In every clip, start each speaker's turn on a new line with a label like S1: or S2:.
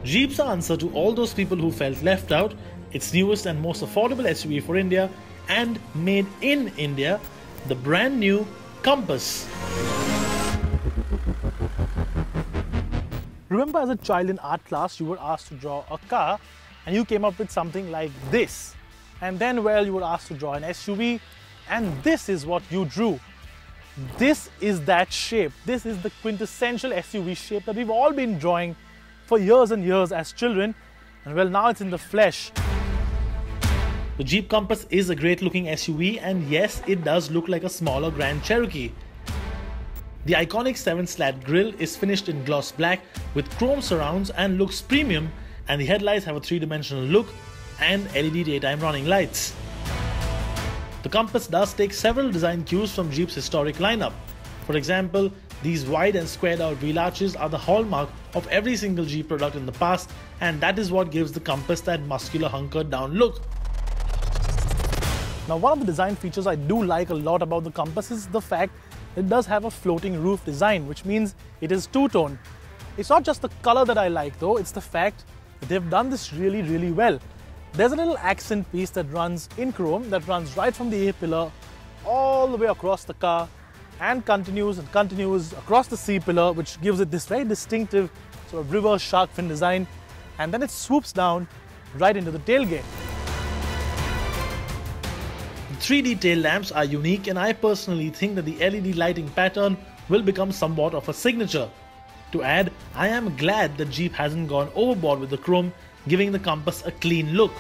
S1: Jeep's answer to all those people who felt left out, its newest and most affordable SUV for India and made in India, the brand new Compass. Remember, as a child in art class, you were asked to draw a car and you came up with something like this. And then, well, you were asked to draw an SUV and this is what you drew. This is that shape. This is the quintessential SUV shape that we've all been drawing for years and years as children. And well, now it's in the flesh. The Jeep Compass is a great looking SUV, and yes, it does look like a smaller Grand Cherokee. The iconic 7-slat grille is finished in gloss black with chrome surrounds and looks premium, and the headlights have a 3-dimensional look and LED daytime running lights. The Compass does take several design cues from Jeep's historic lineup. For example, these wide and squared out wheel arches are the hallmark of every single Jeep product in the past, and that is what gives the Compass that muscular hunkered down look. Now, one of the design features I do like a lot about the Compass is the fact it does have a floating roof design, which means it is two-tone. It's not just the color that I like though, it's the fact that they've done this really, really well. There's a little accent piece that runs in chrome that runs right from the A-pillar all the way across the car and continues across the C-pillar, which gives it this very distinctive sort of reverse shark fin design, and then it swoops down right into the tailgate. 3D tail lamps are unique, and I personally think that the LED lighting pattern will become somewhat of a signature. To add, I am glad that Jeep hasn't gone overboard with the chrome, giving the Compass a clean look.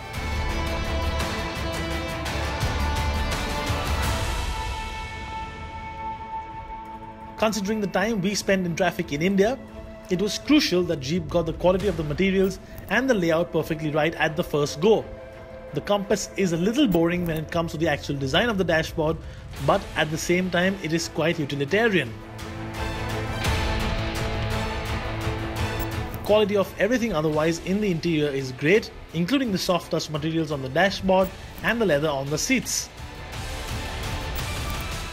S1: Considering the time we spent in traffic in India, it was crucial that Jeep got the quality of the materials and the layout perfectly right at the first go. The Compass is a little boring when it comes to the actual design of the dashboard, but at the same time it is quite utilitarian. Quality of everything otherwise in the interior is great, including the soft touch materials on the dashboard and the leather on the seats.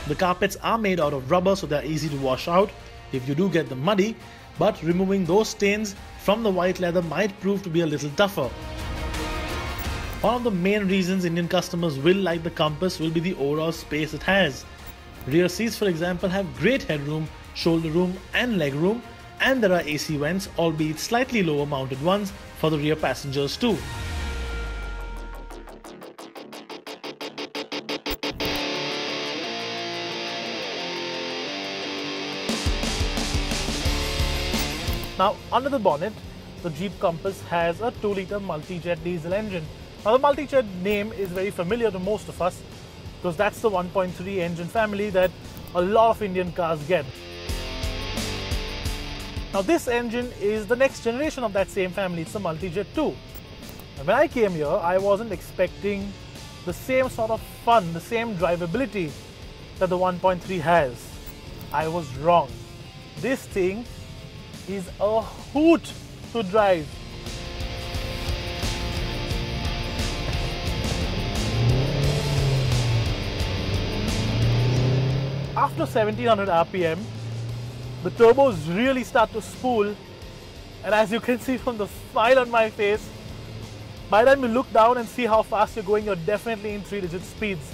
S1: The carpets are made out of rubber, so they are easy to wash out if you do get them muddy, but removing those stains from the white leather might prove to be a little tougher. One of the main reasons Indian customers will like the Compass will be the overall space it has. Rear seats, for example, have great headroom, shoulder room and leg room, and there are AC vents, albeit slightly lower mounted ones, for the rear passengers too. Now, under the bonnet, the Jeep Compass has a 2-litre multi-jet diesel engine. Now, the multi-jet name is very familiar to most of us because that's the 1.3 engine family that a lot of Indian cars get. Now, this engine is the next generation of that same family. It's the multi-jet 2. And when I came here, I wasn't expecting the same sort of fun, the same drivability that the 1.3 has. I was wrong. This thing is a hoot to drive. After 1700 RPM, the turbos really start to spool, and as you can see from the smile on my face, by the time you look down and see how fast you're going, you're definitely in 3-digit speeds.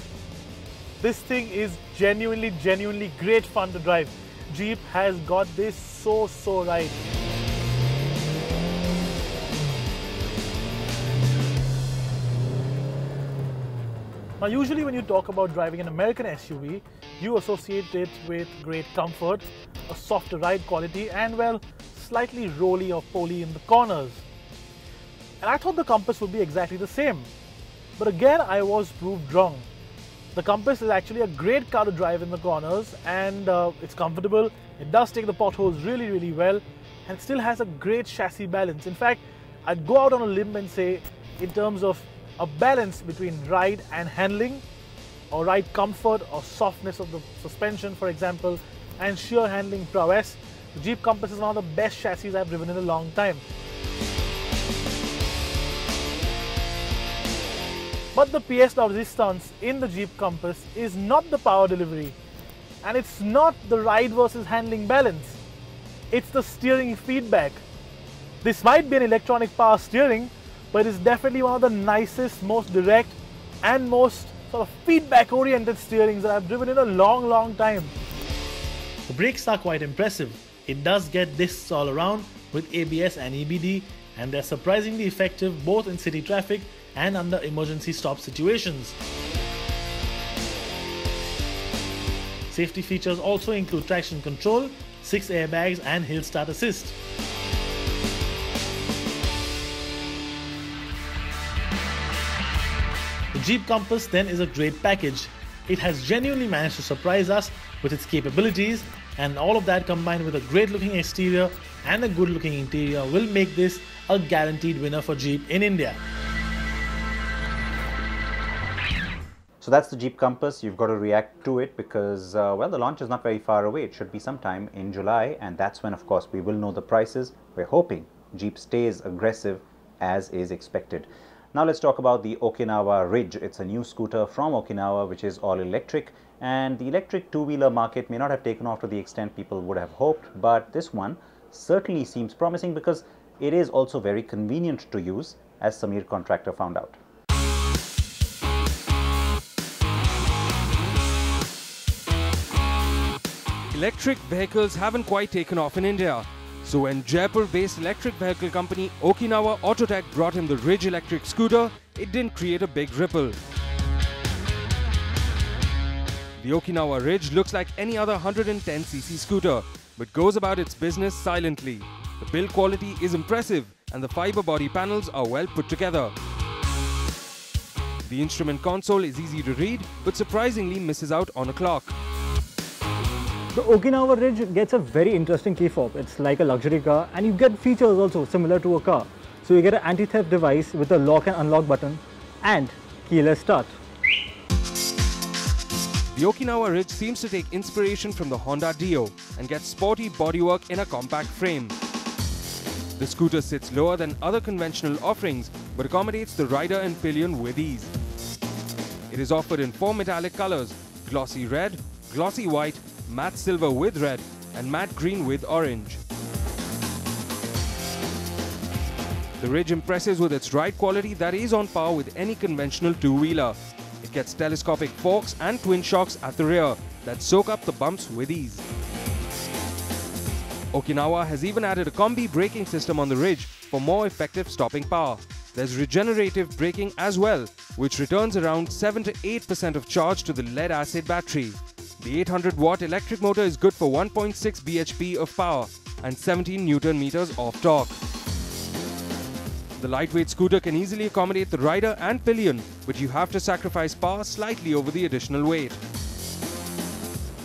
S1: This thing is genuinely great fun to drive. Jeep has got this so right. Now, usually when you talk about driving an American SUV, you associate it with great comfort, a softer ride quality, and well, slightly rolly or poly in the corners. And I thought the Compass would be exactly the same. But again, I was proved wrong. The Compass is actually a great car to drive in the corners, and it's comfortable. It does take the potholes really well, and it still has a great chassis balance. In fact, I'd go out on a limb and say, in terms of a balance between ride and handling, or ride comfort or softness of the suspension, for example, and sheer handling prowess, the Jeep Compass is one of the best chassis I've driven in a long time. But the pièce de résistance in the Jeep Compass is not the power delivery, and it's not the ride versus handling balance. It's the steering feedback. This might be an electronic power steering, but it's definitely one of the nicest, most direct and most sort of feedback oriented steerings that I've driven in a long time. The brakes are quite impressive. It does get discs all around with ABS and EBD, and they're surprisingly effective both in city traffic and under emergency stop situations. Safety features also include traction control, 6 airbags and hill start assist. The Jeep Compass then is a great package. It has genuinely managed to surprise us with its capabilities, and all of that combined with a great looking exterior and a good looking interior will make this a guaranteed winner for Jeep in India.
S2: So that's the Jeep Compass. You've got to react to it because, well, the launch is not very far away. It should be sometime in July, and that's when, of course, we will know the prices. We're hoping Jeep stays aggressive as is expected. Now let's talk about the Okinawa Ridge. It's a new scooter from Okinawa which is all electric, and the electric two-wheeler market may not have taken off to the extent people would have hoped, but this one certainly seems promising because it is also very convenient to use, as Samir Contractor found out.
S3: Electric vehicles haven't quite taken off in India. So when Jaipur-based electric vehicle company Okinawa Autotech brought in the Ridge electric scooter, it didn't create a big ripple. The Okinawa Ridge looks like any other 110cc scooter, but goes about its business silently. The build quality is impressive and the fiber body panels are well put together. The instrument console is easy to read, but surprisingly misses out on a clock.
S4: The Okinawa Ridge gets a very interesting key fob. It's like a luxury car, and you get features also similar to a car. So you get an anti-theft device with a lock and unlock button and keyless start.
S3: The Okinawa Ridge seems to take inspiration from the Honda Dio and gets sporty bodywork in a compact frame. The scooter sits lower than other conventional offerings but accommodates the rider and pillion with ease. It is offered in 4 metallic colors: glossy red, glossy white, matte silver with red and matte green with orange. The Ridge impresses with its ride quality that is on par with any conventional two-wheeler. It gets telescopic forks and twin shocks at the rear that soak up the bumps with ease. Okinawa has even added a combi braking system on the Ridge for more effective stopping power. There's regenerative braking as well, which returns around 7 to 8% of charge to the lead-acid battery. The 800-watt electric motor is good for 1.6 bhp of power and 17 Nm of torque. The lightweight scooter can easily accommodate the rider and pillion, but you have to sacrifice power slightly over the additional weight.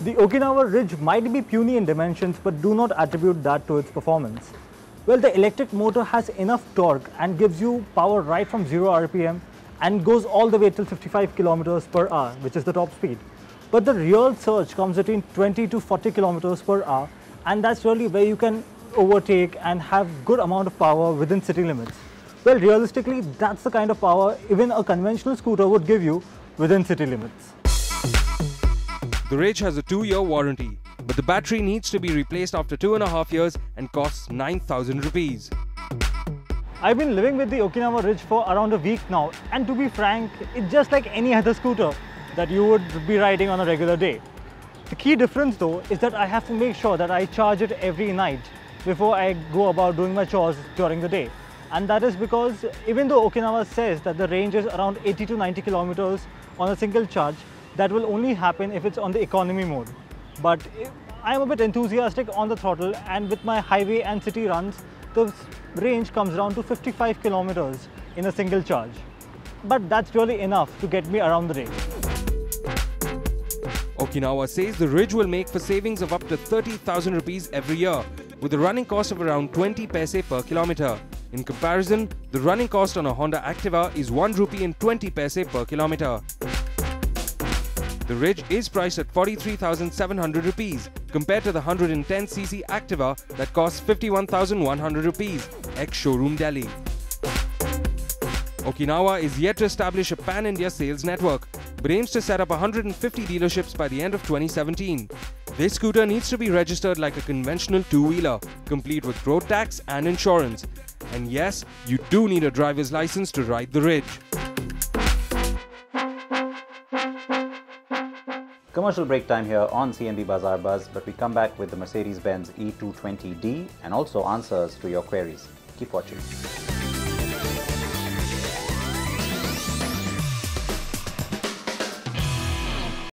S4: The Okinawa Ridge might be puny in dimensions, but do not attribute that to its performance. Well, the electric motor has enough torque and gives you power right from 0 RPM and goes all the way till 55 km per hour, which is the top speed. But the real surge comes between 20 to 40 km per hour, and that's really where you can overtake and have good amount of power within city limits. Well, realistically, that's the kind of power even a conventional scooter would give you within city limits.
S3: The Ridge has a 2-year warranty, but the battery needs to be replaced after 2.5 years and costs 9,000 rupees.
S4: I've been living with the Okinawa Ridge for around a week now, and to be frank, it's just like any other scooter that you would be riding on a regular day. The key difference though is that I have to make sure that I charge it every night before I go about doing my chores during the day. And that is because even though Okinawa says that the range is around 80 to 90 kilometers on a single charge, that will only happen if it's on the economy mode. But I'm a bit enthusiastic on the throttle, and with my highway and city runs, the range comes down to 55 kilometers in a single charge. But that's really enough to get me around the day.
S3: Okinawa says the Ridge will make for savings of up to 30,000 rupees every year, with a running cost of around 20 paise per kilometer. In comparison, the running cost on a Honda Activa is 1 rupee and 20 paise per kilometer. The Ridge is priced at 43,700 rupees compared to the 110cc Activa that costs 51,100 rupees, ex-showroom Delhi. Okinawa is yet to establish a pan-India sales network, but aims to set up 150 dealerships by the end of 2017. This scooter needs to be registered like a conventional two-wheeler, complete with road tax and insurance, And yes, you do need a driver's license to ride the Ridge.
S2: Commercial break time here on CNB Bazaar Buzz, but we come back with the Mercedes-Benz E220d and also answers to your queries. Keep watching.